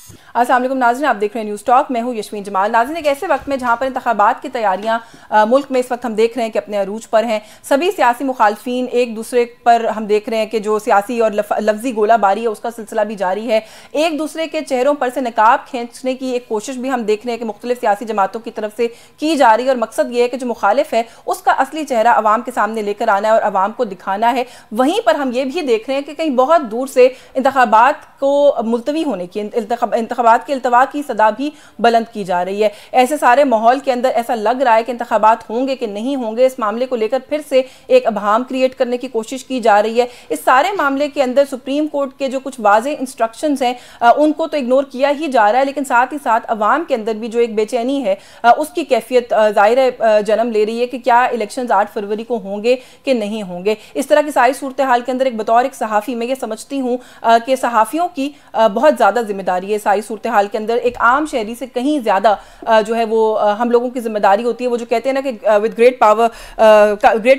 अस्सलाम वालेकुम नाज़रीन, आप देख रहे हैं न्यूज़ टॉक। मैं हूं यशमीन जमाल। नाज़रीन, एक ऐसे वक्त में जहां पर इंतखाबात की तैयारियां मुल्क में इस वक्त हम देख रहे हैं कि अपने अरूज पर हैं। सभी सियासी मुखालफीन एक दूसरे पर हम देख रहे हैं कि जो सियासी और लफ्जी गोलाबारी है उसका सिलसिला भी जारी है। एक दूसरे के चेहरों पर से नकाब खींचने की एक कोशिश भी हम देख रहे हैं कि मुख्तलिफ सियासी जमातों की तरफ से की जा रही है, और मकसद ये है कि जो मुखालिफ है उसका असली चेहरा अवाम के सामने लेकर आना है और अवाम को दिखाना है। वहीं पर हम ये भी देख रहे हैं कि कहीं बहुत दूर से इंतखाबात को मुलतवी होने की, इंतखाबात के इल्तवा की सदा भी बुलंद की जा रही है। ऐसे सारे माहौल के अंदर ऐसा लग रहा है कि इंतखाबात होंगे कि नहीं होंगे, इस मामले को लेकर फिर से एक अबहाम क्रिएट करने की कोशिश की जा रही है। इस सारे मामले के अंदर सुप्रीम कोर्ट के जो कुछ वाज़े इंस्ट्रक्शंस हैं उनको तो इग्नोर किया ही जा रहा है, लेकिन साथ ही साथ अवाम के अंदर भी जो एक बेचैनी है उसकी कैफियत ज़ाहिर जन्म ले रही है कि क्या इलेक्शंस 8 फरवरी को होंगे कि नहीं होंगे। इस तरह की सारी सूरत हाल के अंदर एक बतौर एक सहाफ़ी मैं ये समझती हूँ कि सहाफ़ियों की बहुत ज़्यादा जिम्मेदारी है सारी सूरत हाल के अंदर। एक आम शहरी से कहीं ज़्यादा जो है वो हम लोगों की जिम्मेदारी होती है। वो जो कहते हैं ना कि with great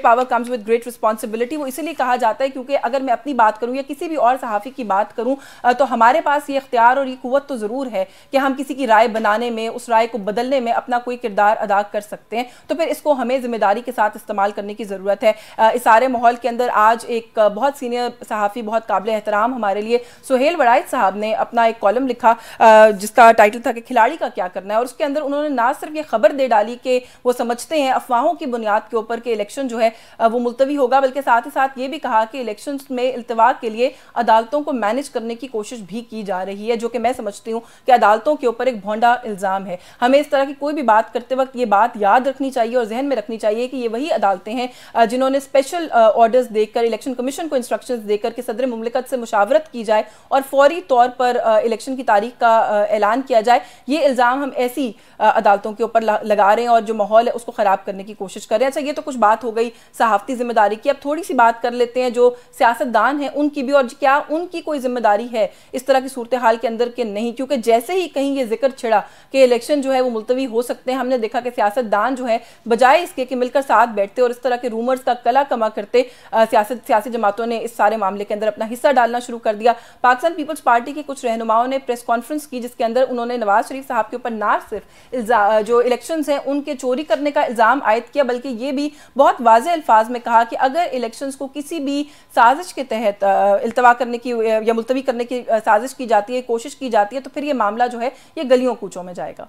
power comes with great responsibility, वो इसीलिए कहा जाता है क्योंकि अगर मैं अपनी बात करूँ या किसी भी और सहाफ़ी की बात करूँ तो हमारे पास ये इख्तियार और ये कुव्वत तो ज़रूर है कि हम किसी की राय बनाने में, उस राय को बदलने में अपना कोई किरदार अदा कर सकते हैं। तो फिर इसको हमें जिम्मेदारी के साथ इस्तेमाल करने की ज़रूरत है। इस सारे माहौल के अंदर आज एक बहुत सीनियर सहाफ़ी, बहुत काबिल एहतराम हमारे लिए सुहेल वड़ाइद साहब ने अपना एक कॉलम लिखा जिसका टाइटल था कि खिलाड़ी का क्या करना है, और उसके अंदर उन्होंने ना सिर्फ ये खबर दे डाली कि वो समझते हैं अफवाहों की बुनियाद के ऊपर कि इलेक्शन जो है वो मुलतवी होगा, बल्कि साथ ही साथ ये भी कहा कि इलेक्शंस में इल्तवा के लिए अदालतों को मैनेज करने की कोशिश भी की जा रही है, जो कि मैं समझती हूँ कि अदालतों के ऊपर एक भोंडा इल्ज़ाम है। हमें इस तरह की कोई भी बात करते वक्त ये बात याद रखनी चाहिए और जहन में रखनी चाहिए कि ये वही अदालतें हैं जिन्होंने स्पेशल ऑर्डर्स देकर इलेक्शन कमीशन को इंस्ट्रक्शंस देकर कि सदर मुमलिकत से मुशावरत की जाए और फौरी तौर पर इलेक्शन की तारीख का ऐलान किया जाए। ये इल्ज़ाम हम ऐसी अदालतों के ऊपर लगा रहे हैं और जो माहौल है उसको ख़राब करने की कोशिश कर रहे हैं। अच्छा, ये तो कुछ बात हो गई सहाफ़ती जिम्मेदारी की। अब थोड़ी सी बात कर लेते हैं जो सियासतदान हैं उनकी भी, और क्या उनकी कोई जिम्मेदारी है इस तरह की सूरत हाल के अंदर के नहीं, क्योंकि जैसे ही कहीं ये जिक्र छिड़ा कि इलेक्शन जो है वो मुलतवी हो सकते हैं, हमने देखा कि सियासतदान जो है बजाय इसके कि मिलकर साथ बैठते और इस तरह के रूमर्स का कला कमा करते, सियासी जमातों ने इस सारे मामले के अंदर अपना हिस्सा डालना शुरू कर दिया। पाकिस्तान पीपल्स पार्टी के कुछ रहनुमाओं ने प्रेस कॉन्फ्रेंस की जिसके अंदर उन्होंने नवाज शरीफ साहब के ऊपर ना सिर्फ जो इलेक्शंस हैं उनके चोरी करने का इल्ज़ाम आयद किया, बल्कि ये भी बहुत वाज़ेह अल्फाज में कहा कि अगर इलेक्शंस को किसी भी साजिश के तहत इल्तवा करने की या मुलतवी करने की साजिश की जाती है, कोशिश की जाती है, तो फिर ये मामला जो है ये गलियों कूचों में जाएगा।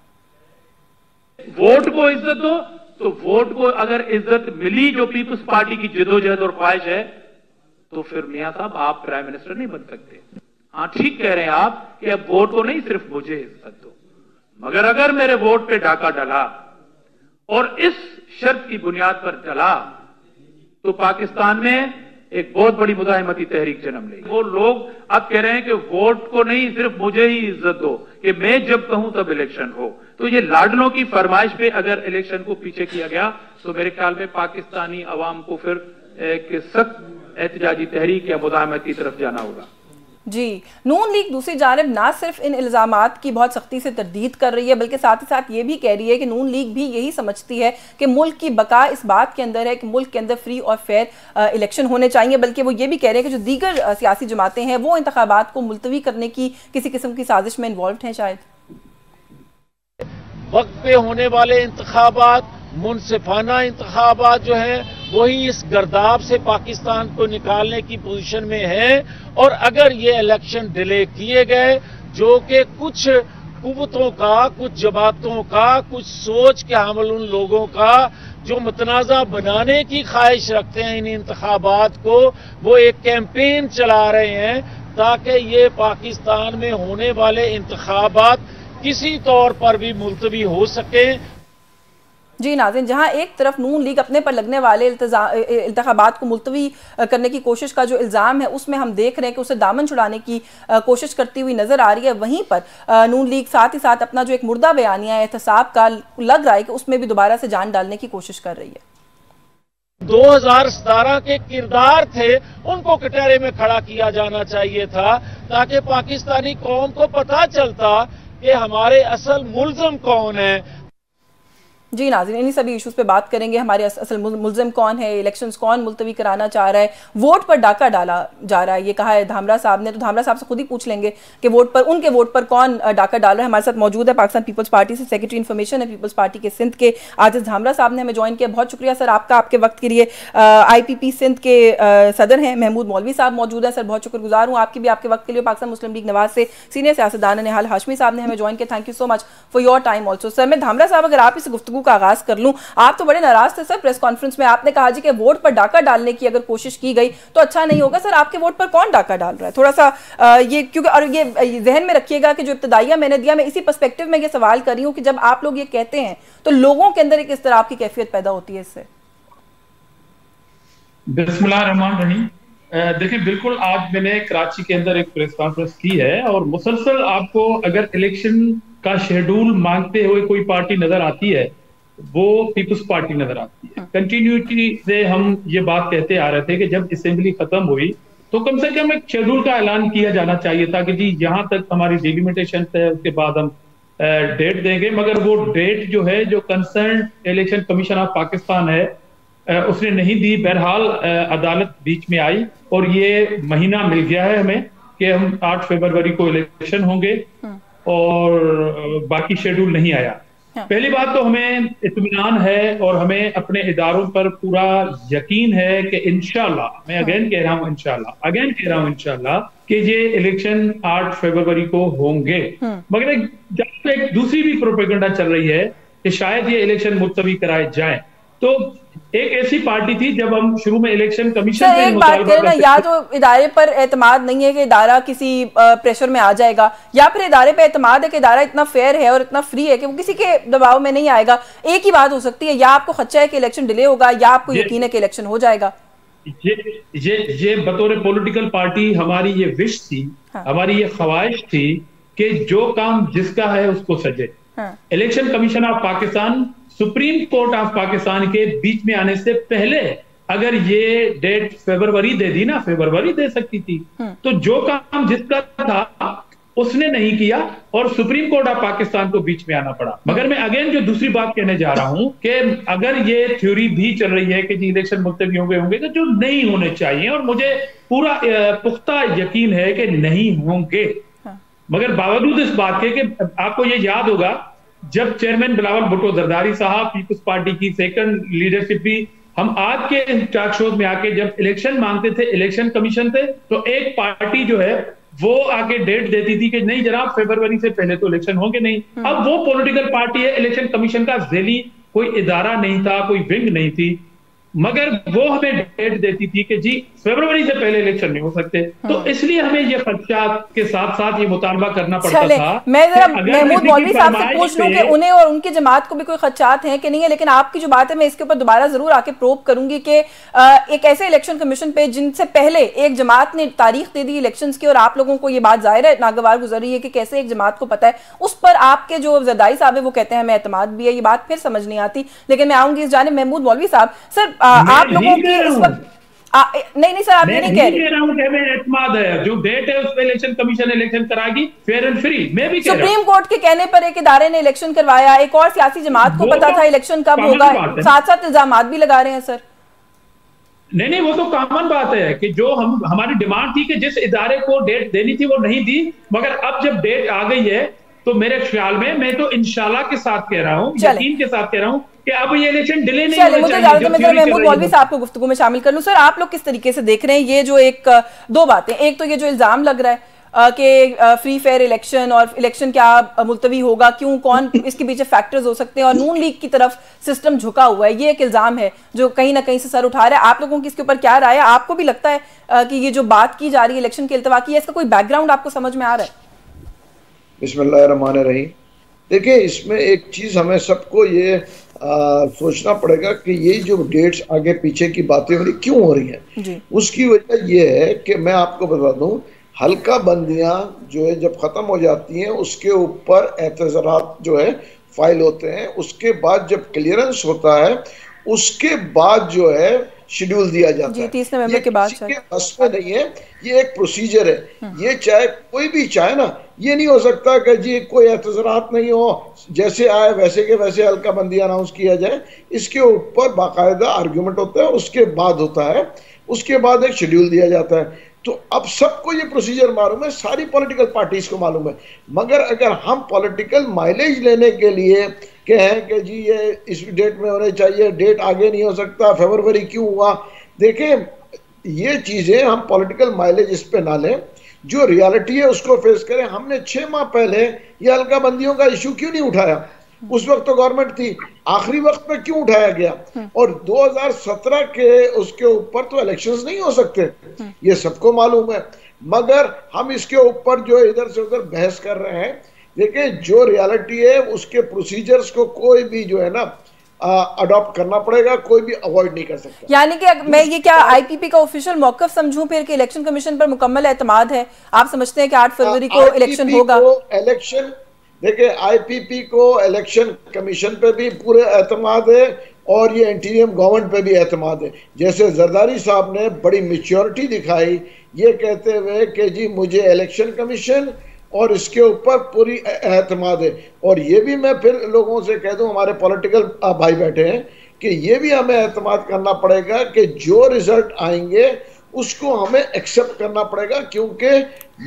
वोट को इज्जत दो, तो वोट को अगर इज्जत मिली जो पीपल्स पार्टी की जिदोजहद और ख्वाहिश है, तो फिर मियां साहब आप प्राइम मिनिस्टर नहीं बन सकते। हाँ, ठीक कह रहे हैं आप कि अब वोट को नहीं सिर्फ मुझे इज्जत दो, मगर अगर मेरे वोट पे डाका डला और इस शर्त की बुनियाद पर डला तो पाकिस्तान में एक बहुत बड़ी मुजाहिमती तहरीक जन्म लेगी। वो लोग अब कह रहे हैं कि वोट को नहीं सिर्फ मुझे ही इज्जत दो, कि मैं जब कहूं तब इलेक्शन हो। तो ये लाडलों की फरमाइश पे अगर इलेक्शन को पीछे किया गया तो मेरे ख्याल में पाकिस्तानी अवाम को फिर एक सख्त एहतजाजी तहरीक या मुजाहिमत की तरफ जाना होगा। जी, नून लीग दूसरी जानिब ना सिर्फ इन इल्ज़ामात की बहुत सख्ती से तरदीद कर रही है, बल्कि साथ ही साथ ये भी कह रही है कि नून लीग भी यही समझती है कि मुल्क की बका इस बात के अंदर है कि मुल्क के अंदर फ्री और फेयर इलेक्शन होने चाहिए। बल्कि वो ये भी कह रहे हैं कि जो दीगर सियासी जमातें हैं वो इंतखाबात को मुलतवी करने की किसी किस्म की साजिश में इन्वॉल्व हैं। शायद वक्त पे होने वाले इंतखाबात, मुनसिफाना इंतखाबात जो है वही इस गर्दाब से पाकिस्तान को निकालने की पोजीशन में है। और अगर ये इलेक्शन डिले किए गए, जो कि कुछ कुव्वतों का, कुछ जमातों का, कुछ सोच के हामिल उन लोगों का जो मुतनाज़ा बनाने की ख्वाहिश रखते हैं इन इंतखाबात को, वो एक कैंपेन चला रहे हैं ताकि ये पाकिस्तान में होने वाले इंतखाबात किसी तौर पर भी मुलतवी हो सके। जी नाज़रीन, जहां एक तरफ नून लीग अपने पर लगने वाले इंतखाबात को मुलतवी करने की कोशिश का जो इल्ज़ाम है उसमें हम देख रहे हैं कि उसे दामन छुड़ाने की कोशिश करती हुई नजर आ रही है, वहीं पर नून लीग साथ ही साथ अपना जो एक मुर्दा बयानिया है एहतसाब का लग रहा है कि उसमें भी दोबारा से जान डालने की कोशिश कर रही है। 2017 के किरदार थे उनको कटहरे में खड़ा किया जाना चाहिए था ताकि पाकिस्तानी कौम को पता चलता कि हमारे असल मुल्ज़िम कौन है। जी नाज़रीन, इन्हीं सभी इश्यूज़ पे बात करेंगे। हमारे असल मुल्ज़िम कौन है, इलेक्शंस कौन मुलतवी कराना चाह रहा है, वोट पर डाका डाला जा रहा है, ये कहा है धामरा साहब ने। तो धामरा साहब से खुद ही पूछ लेंगे कि उनके वोट पर कौन डाका डाल रहा है। हमारे साथ मौजूद है पाकिस्तान पीपल्स पार्टी से सेक्रेटरी इन्फॉर्मेशन है पीपल्स पार्टी के सिंध के आजिज़ धामरा साहब ने हमें ज्वाइन किया। बहुत शुक्रिया सर आपका, आपके वक्त के लिए। IPP सिंध के सदर हैं महमूद मौलवी साहब मौजूद है। सर बहुत शुक्रगुजार हूँ आपकी भी, आपके वक्त के लिए। पाकिस्तान मुस्लिम लीग नवाज से सीनियर सियासतदान निहाल हाशमी साहब ने हमें ज्वाइन किया। Thank you so much for your time also. Sir मैं धामरा साहब, अगर आप इस गुफ्तगू का आगाज कर लूँ, आप तो बड़े नाराज थे सर प्रेस कॉन्फ्रेंस में। आपने कहा जी कि वोट पर डाका डालने की अगर कोशिश की गई तो अच्छा नहीं होगा। सर आपके वोट पर कौन डाका डाल रहा है, थोड़ा सा ये, क्योंकि और ये जहन में रखिएगा कि जो इब्तदाइया मैंने दिया, मैं इसी पर्सपेक्टिव में ये सवाल कर रही हूँ कि जब आप लोग ये कहते हैं तो लोगों के अंदर एक इस तरह की कैफियत पैदा होती है इससे। बिस्मिल्लाहिर्रहमानिर्रहीम। देखिए, बिल्कुल आज मैंने कराची के अंदर एक प्रेस कॉन्फ्रेंस की है और मुसलसल आपको अगर इलेक्शन का शेड्यूल मांगते हुए कोई पार्टी नजर आती है, वो पीपल्स पार्टी नजर आती है। कंटिन्यूटी से हम ये बात कहते आ रहे थे कि जब असेंबली खत्म हुई तो कम से कम एक शेड्यूल का ऐलान किया जाना चाहिए था कि जी यहाँ तक हमारी डिलिमिटेशन है, उसके बाद हम डेट देंगे। मगर वो डेट जो है, जो concern election commission of Pakistan है, उसने नहीं दी। बहरहाल अदालत बीच में आई और ये महीना मिल गया है हमें कि हम 8 फरवरी को इलेक्शन होंगे और बाकी शेड्यूल नहीं आया। पहली बात तो हमें इत्मीनान है और हमें अपने इदारों पर पूरा यकीन है कि इंशाल्लाह, मैं अगेन कह रहा हूं इंशाल्लाह कि ये इलेक्शन 8 फरवरी को होंगे। मगर एक दूसरी भी प्रोपेगेंडा चल रही है कि शायद ये इलेक्शन मुलतवी कराए जाए। तो एक ऐसी पार्टी थी जब हम शुरू में इलेक्शन कमीशन पे एक बात करें ना, या तो इदारे पर एतमाद नहीं है कि इदारा किसी प्रेशर में आ जाएगा, या फिर इदारे पे एतमाद है कि इदारा इतना फेयर है और इतना फ्री है कि वो किसी के दबाव में नहीं आएगा। एक ही बात हो सकती है, या आपको खदशा है कि इलेक्शन डिले होगा या आपको यकीन है कि इलेक्शन हो जाएगा। ये बतौर पॉलिटिकल पार्टी हमारी ये विश थी, हमारी ये ख्वाहिश थी कि जो काम जिसका है उसको सजे। Election commission of Pakistan supreme court of Pakistan के बीच में आने से पहले अगर ये डेट फरवरी दे दी ना, फरवरी दे सकती थी। तो जो काम जिसका था उसने नहीं किया और सुप्रीम कोर्ट ऑफ पाकिस्तान को बीच में आना पड़ा। मगर मैं अगेन जो दूसरी बात कहने जा रहा हूं कि अगर ये थ्योरी भी चल रही है कि जी इलेक्शन मुलतवी होंगे तो जो नहीं होने चाहिए, और मुझे पूरा पुख्ता यकीन है कि नहीं होंगे। मगर बावजूद इस बात के कि आपको ये याद होगा जब चेयरमैन बिलावल भुट्टो जरदारी साहब पीपल्स पार्टी की सेकंड लीडरशिप भी, हम आज के टॉक शो में आके जब इलेक्शन मांगते थे, इलेक्शन कमीशन थे, तो एक पार्टी जो है वो आके डेट देती थी कि नहीं जनाब फरवरी से पहले तो इलेक्शन होंगे नहीं। अब वो पॉलिटिकल पार्टी है, इलेक्शन कमीशन का ज़ैली कोई इदारा नहीं था, कोई विंग नहीं थी, मगर वो हमें डेट देती थी कि जी फरवरी से पहले इलेक्शन नहीं हो सकते। तो इसलिए हमें ये खदशात के साथ साथ ये मुतालबा करना पड़ता था। मैं जरा महमूद मौलवी साहब से पूछ लूं कि उन्हें और उनकी जमात को भी कोई खदशात हैं कि नहीं है, लेकिन आपकी जो बात है मैं इसके ऊपर दोबारा जरूर आके प्रोब करूंगी कि एक ऐसे इलेक्शन कमीशन पे जिनसे पहले एक जमात ने तारीख दे दी इलेक्शन की, और आप लोगों को ये बात जाहिर है नागवार गुजर रही है कि कैसे एक जमात को पता है, उस पर आपके जो जरदारी साहब है वो कहते हैं हमें एतमाद भी है। ये बात फिर समझ नहीं आती, लेकिन मैं आऊंगी इस जानिब। महमूद मौलवी साहब, सर आप लोगों की इस वक्त नहीं सर, आप ये नहीं कह रहा हूं कि मैं एतमाद है, जो डेट है उस पे इलेक्शन कमीशन इलेक्शन कराएगी फेयर एंड फ्री। मैं भी कह रहा हूं सुप्रीम कोर्ट के कहने पर एक इदारे ने इलेक्शन करवाया, एक और सियासी जमात को पता था इलेक्शन कब होगा, साथ साथ इल्जामात भी लगा रहे हैं सर। नहीं, वो तो कॉमन बात है कि जो हमारी डिमांड थी कि जिस इदारे को डेट देनी थी वो नहीं दी, मगर अब जब डेट आ गई है तो मेरे ख्याल में, मैं तो इंशाल्लाह के साथ कह रहा हूं, यकीन के साथ कह रहा हूं कि अब ये इलेक्शन डिले नहीं होना चाहिए। मुझे महमूद मौलवी साहब को गुफ्तगू में शामिल कर लूं। सर आप लोग किस तरीके से देख रहे हैं ये जो एक दो बातें, एक तो ये जो इल्जाम लग रहा है कि फ्री फेयर इलेक्शन और इलेक्शन क्या मुलतवी होगा, क्यों, कौन इसके पीछे फैक्टर्स हो सकते हैं, और नून लीग की तरफ सिस्टम झुका हुआ है, ये एक इल्जाम है जो कहीं ना कहीं से सर उठा रहा है। आप लोगों की इसके ऊपर क्या राय है? आपको भी लगता है कि ये जो बात की जा रही है इलेक्शन के इल्तवा की है, इसका कोई बैकग्राउंड आपको समझ में आ रहा है? बिस्मिल्लाहिर्रहमानिर्रहीम। देखिए, इसमें एक चीज हमें सबको ये सोचना पड़ेगा कि ये जो डेट्स आगे पीछे की बातें हो रही क्यों हो रही हैं। उसकी वजह यह है कि मैं आपको बता दूं, हल्का बंदियां जो है जब खत्म हो जाती हैं उसके ऊपर एतज़ारात जो है फाइल होते हैं, उसके बाद जब क्लियरेंस होता है उसके बाद जो है शेड्यूल दिया जाता है। 30 नवंबर के बाद बस में नहीं है, ये एक प्रोसीजर है। ये चाहे कोई भी चाहे ना, ये नहीं हो सकता कि जी कोई एतज़ारात नहीं हो, जैसे आए वैसे के वैसे हल्का बंदी अनाउंस किया जाए। इसके ऊपर बाकायदा आर्ग्यूमेंट होता है, उसके बाद होता है, उसके बाद एक शेड्यूल दिया जाता है। तो अब सबको ये प्रोसीजर मालूम है, सारी पॉलिटिकल पार्टीज को मालूम है। मगर अगर हम पॉलिटिकल माइलेज लेने के लिए कहें कि जी ये इस डेट में होने चाहिए, डेट आगे नहीं हो सकता, फरवरी क्यों हुआ, देखें ये चीजें हम पॉलिटिकल माइलेज इस पे ना लें, जो रियलिटी है उसको फेस करें। हमने 6 माह पहले ये हल्का बंदियों का इशू क्यों नहीं उठाया? उस वक्त तो गवर्नमेंट थी, आखिरी वक्त में क्यों उठाया गया? और 2017 के उसके ऊपर तो इलेक्शंस नहीं हो सकते, ये सबको मालूम है। मगर हम इसके ऊपर जो इधर से उधर बहस कर रहे हैं। देखिए जो रियलिटी है उसके प्रोसीजर्स को कोई भी जो है ना अडॉप्ट करना पड़ेगा, कोई भी अवॉइड नहीं कर सकता। यानी कि मैं ये क्या आईपीपी का ऑफिशियल मौकफ समझूं फिर कि इलेक्शन कमीशन पर मुकम्मल एतमाद है? आप समझते हैं कि 8 फरवरी को इलेक्शन होगा? इलेक्शन देखिए, आईपीपी को इलेक्शन कमीशन पे भी पूरे एतमाद है और ये इंटीरियम गवर्नमेंट पे भी एतमाद है। जैसे जरदारी साहब ने बड़ी मैच्योरिटी दिखाई ये कहते हुए कि जी मुझे इलेक्शन कमीशन और इसके ऊपर पूरी एतमाद है। और ये भी मैं फिर लोगों से कह दूं, हमारे पॉलिटिकल भाई बैठे हैं, कि ये भी हमें एतमाद करना पड़ेगा कि जो रिजल्ट आएंगे उसको हमें एक्सेप्ट करना पड़ेगा, क्योंकि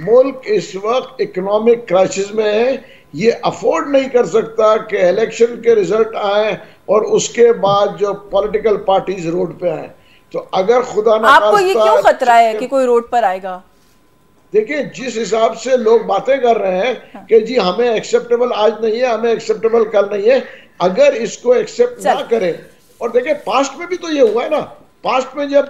मुल्क इस वक्त इकोनॉमिक क्राइसिस में है। ये अफोर्ड नहीं कर सकता कि इलेक्शन के रिजल्ट आए और उसके बाद जो पॉलिटिकल पार्टीज रोड पे आए। तो अगर खुदा ना आपको ये क्यों खतरा है कि कोई रोड पर आएगा? देखिए जिस हिसाब से लोग बातें कर रहे हैं कि जी हमें एक्सेप्टेबल आज नहीं है, हमें एक्सेप्टेबल कल नहीं है, अगर इसको एक्सेप्ट ना करें। और देखिए पास्ट में भी तो ये हुआ है ना, पास्ट में जब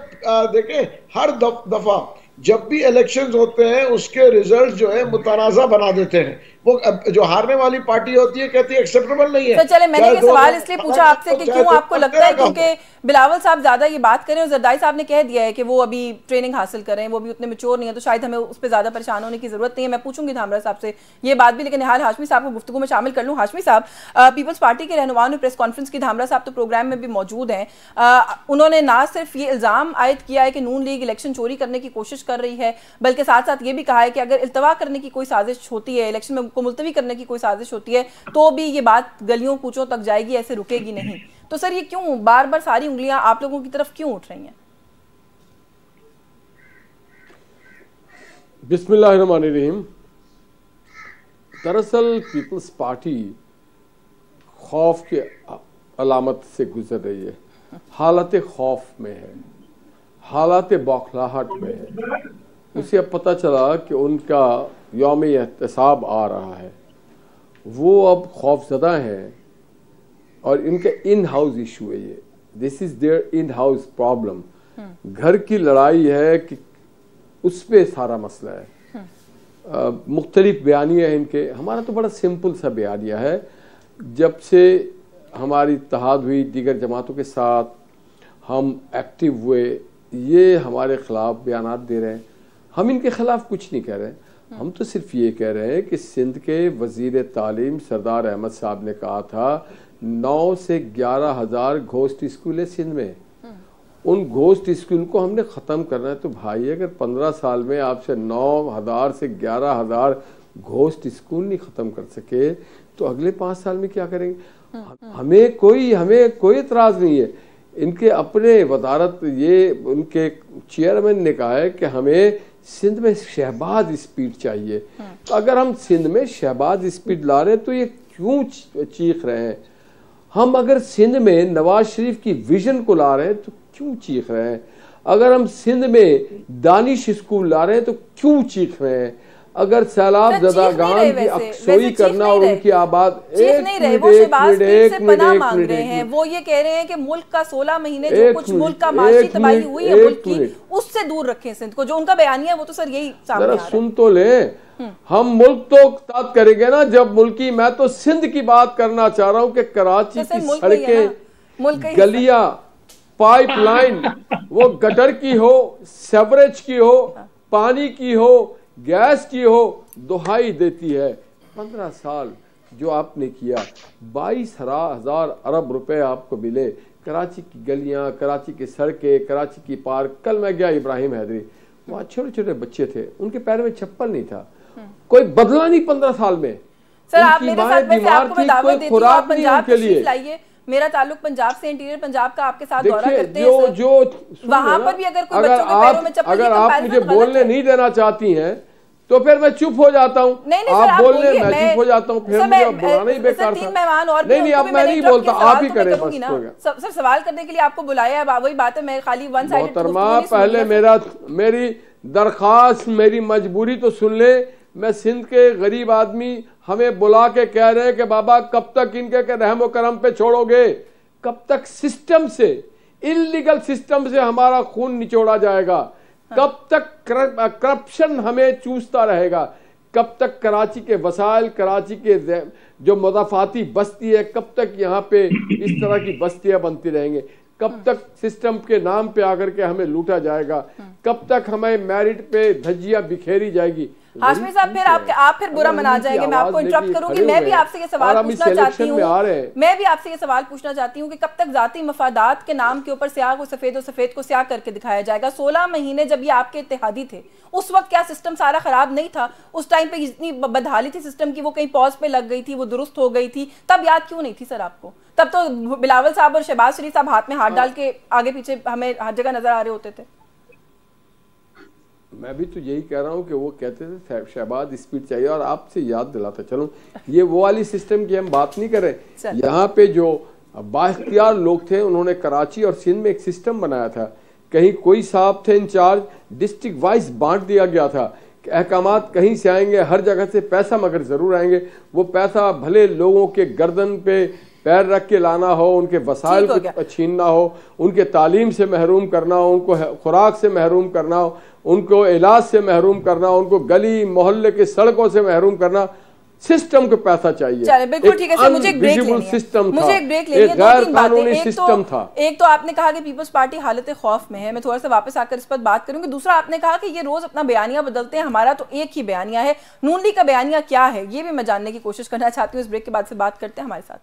देखें हर दफा जब भी इलेक्शंस होते हैं उसके रिजल्ट जो है मुतनाज़ा बना देते हैं। वो जो हारने वाली पार्टी होती है कहती है एक्सेप्टेबल नहीं है। तो चले मैंने ये सवाल इसलिए पूछा आपसे कि क्यों आपको लगता है, क्योंकि बिलावल साहब ज्यादा ये बात करें और जरदारी साहब ने कह दिया है कि वो अभी ट्रेनिंग हासिल करें, वो भी उतने मैच्योर नहीं है, तो शायद हमें उस पर ज्यादा परेशान होने की जरूरत नहीं है। मैं पूछूंगी धामरा साहब से ये बात भी, लेकिन हाल हाशमी साहब को गुफ्तगू में शामिल कर लूँ। हाशमी साहब, पीपल्स पार्टी के रहनुमाओं ने प्रेस कॉन्फ्रेंस की, धामरा साहब तो प्रोग्राम में भी मौजूद हैं, उन्होंने ना सिर्फ ये इल्जाम आयद किया है कि नून लीग इलेक्शन चोरी करने की कोशिश कर रही है, बल्कि साथ साथ ये भी कहा है कि अगर इल्तवा करने की कोई साजिश होती है, इलेक्शन में को मुलतवी करने की कोई साजिश होती है, तो भी ये बात गलियों कूचों तक जाएगी, ऐसे रुकेगी नहीं। तो सर ये क्यों बार बार सारी उंगलियां आप लोगों की तरफ क्यों उठ रही हैं? बिस्मिल्लाहिर्रहमानिर्रहीम। दरअसल पीपल्स पार्टी खौफ के अलामत से गुजर रही है, हालत खौफ में है, हालत बौखलाहट में है। उसे अब पता चला कि उनका यौम एहतसाब आ रहा है, वो अब खौफजदा हैं और इनका इन हाउस इशू है ये, this is their in house problem. घर की लड़ाई है कि उस पर सारा मसला है। मुख्तलिफ बयानियाँ हैं इनके, हमारा तो बड़ा सिंपल सा बयानिया है। जब से हमारी इत्तेहाद हुई दीगर जमातों के साथ, हम एक्टिव हुए, ये हमारे ख़िलाफ़ बयानात दे रहे हैं। हम इनके ख़िलाफ़ कुछ नहीं कह रहे, हम तो सिर्फ ये कह रहे हैं कि सिंध के वज़ीर तालीम सरदार अहमद साहब ने कहा था 9 से 11 हज़ार घोस्ट स्कूल है सिंध में, उन घोस्ट स्कूल को हमने ख़त्म करना है। तो भाई अगर 15 साल में आपसे 9,000 से 11,000 घोस्ट स्कूल नहीं ख़त्म कर सके तो अगले 5 साल में क्या करेंगे? हमें कोई एतराज़ नहीं है। इनके अपने वजारत ये उनके चेयरमैन ने कहा है कि हमें सिंध में शहबाज स्पीड चाहिए। तो अगर हम सिंध में शहबाज स्पीड ला रहे हैं तो ये क्यों चीख रहे हैं? हम अगर सिंध में नवाज शरीफ की विजन को ला रहे हैं तो क्यों चीख रहे हैं? अगर हम सिंध में दानिश स्कूल ला रहे हैं तो क्यों चीख रहे हैं? अगर सैलाब ज़दागान की अक्सोई करना और उनकी आबाद वो ये कह रहे हैं कि मुल्क का 16 महीने जो कुछ मुल्क का माशी तबाही हुई है मुल्क की, उससे दूर रखें सिंध को, जो उनका बयानिया है वो तो सर यही सामने आ रहा है। सुन तो ले, हम मुल्क तो बात करेंगे ना जब मुल्की, मैं तो सिंध की बात करना चाह रहा हूँ कि कराची की सड़कें, गलियां, पाइपलाइन, वो गटर की हो, सेवरेज की हो, पानी की हो, गैस की हो, दुहाई देती है। 15 साल जो आपने किया, 22,000 अरब रुपए आपको मिले, कराची की गलियां, कराची की सड़कें, कराची की पार्क। कल मैं गया इब्राहिम हैदरी, वहाँ छोटे छोटे बच्चे थे, उनके पैर में चप्पल नहीं था, कोई बदला नहीं 15 साल में। सर आप मेरे साथ वैसे आपको मैं दावत देती हूं, आप पंजाब तशरीफ लाइए, मेरा ताल्लुक पंजाब से, इंटीरियर पंजाब का आपके साथ दौरा करते हैं जो वहां पर भी अगर कोई बच्चों के पैरों में चप्पल, अगर आप मुझे बोलने नहीं देना चाहती हैं तो फिर मैं चुप हो जाता हूँ। आप बोलने मैं चुप हो जाता हूँ, फिर मुझे बुलाना ही बेकार था। नहीं अब मैं नहीं बोलता, आप ही करें बस। सर सवाल करने के लिए आपको बुलाया है, वही बात है, मैं खाली वन साइड। मोहतरमा पहले मेरी दरखास्त, मेरी मजबूरी तो सुन ले। मैं सिंध के गरीब आदमी हमें बुला के कह रहे हैं कि बाबा कब तक इनके रहमो करम पे छोड़ोगे, कब तक सिस्टम से, इलीगल सिस्टम से हमारा खून निचोड़ा जाएगा, कब तक करप्शन हमें चूसता रहेगा, कब तक कराची के वसाइल, कराची के जो मुदाफाती बस्ती है, कब तक यहाँ पे इस तरह की बस्तियां बनती रहेंगे, कब तक सिस्टम के नाम पे आकर के हमें लूटा जाएगा, कब तक हमें मेरिट पे धज्जियां बिखेरी जाएगी। हाशमी साहब आप फिर बुरा मना जाएंगे, मैं आपको इंटरप्ट करूंगी। मैं भी आपसे ये सवाल पूछना चाहती हूँ, कि कब तक जाती मफादात के नाम के ऊपर स्याह को सफेद और सफेद को स्याह करके दिखाया जाएगा। 16 महीने जब ये आपके इत्तेहादी थे, उस वक्त क्या सिस्टम सारा खराब नहीं था? उस टाइम पे इतनी बदहाली थी सिस्टम की, वो कहीं पॉज पे लग गई थी, वो दुरुस्त हो गई थी, तब याद क्यों नहीं थी सर आपको? तब तो बिलावल साहब और शहबाज शरीफ साहब हाथ में हाथ डाल के आगे पीछे हमें हर जगह नजर आ रहे होते थे। मैं भी तो यही कह रहा हूँ कि वो कहते थे शहबाज स्पीड चाहिए, और आपसे याद दिलाता चलूं, ये वो वाली सिस्टम की हम बात नहीं कर रहे। यहाँ पे जो बाइख्तियार लोग थे, उन्होंने कराची और सिंध में एक सिस्टम बनाया था। कहीं कोई साहब थे इंचार्ज, डिस्ट्रिक्ट वाइज बांट दिया गया था कि अहकामात कहीं से आएंगे, हर जगह से पैसा मगर जरूर आएंगे। वो पैसा भले लोगों के गर्दन पे पैर रख के लाना हो, उनके वसाइल को छीनना हो, उनके तालीम से महरूम करना हो, उनको खुराक से महरूम करना हो, उनको इलाज से महरूम करना, उनको गली मोहल्ले के सड़कों से महरूम करना, सिस्टम को पैसा चाहिए। चलिए बिल्कुल ठीक है सर, मुझे एक ब्रेक लेनी है, मुझे एक ब्रेक लेनी है। दो तीन बातें, एक तो आपने कहा कि पीपल्स पार्टी हालत खौफ में है, मैं थोड़ा सा वापस आकर इस पर बात करूंगी। दूसरा आपने कहा कि ये रोज अपना बयानिया बदलते हैं, हमारा तो एक ही बयानिया है। नून लीग का बयानिया क्या है, ये भी मैं जानने की कोशिश करना चाहती हूँ। इस ब्रेक के बाद से बात करते हैं, हमारे साथ।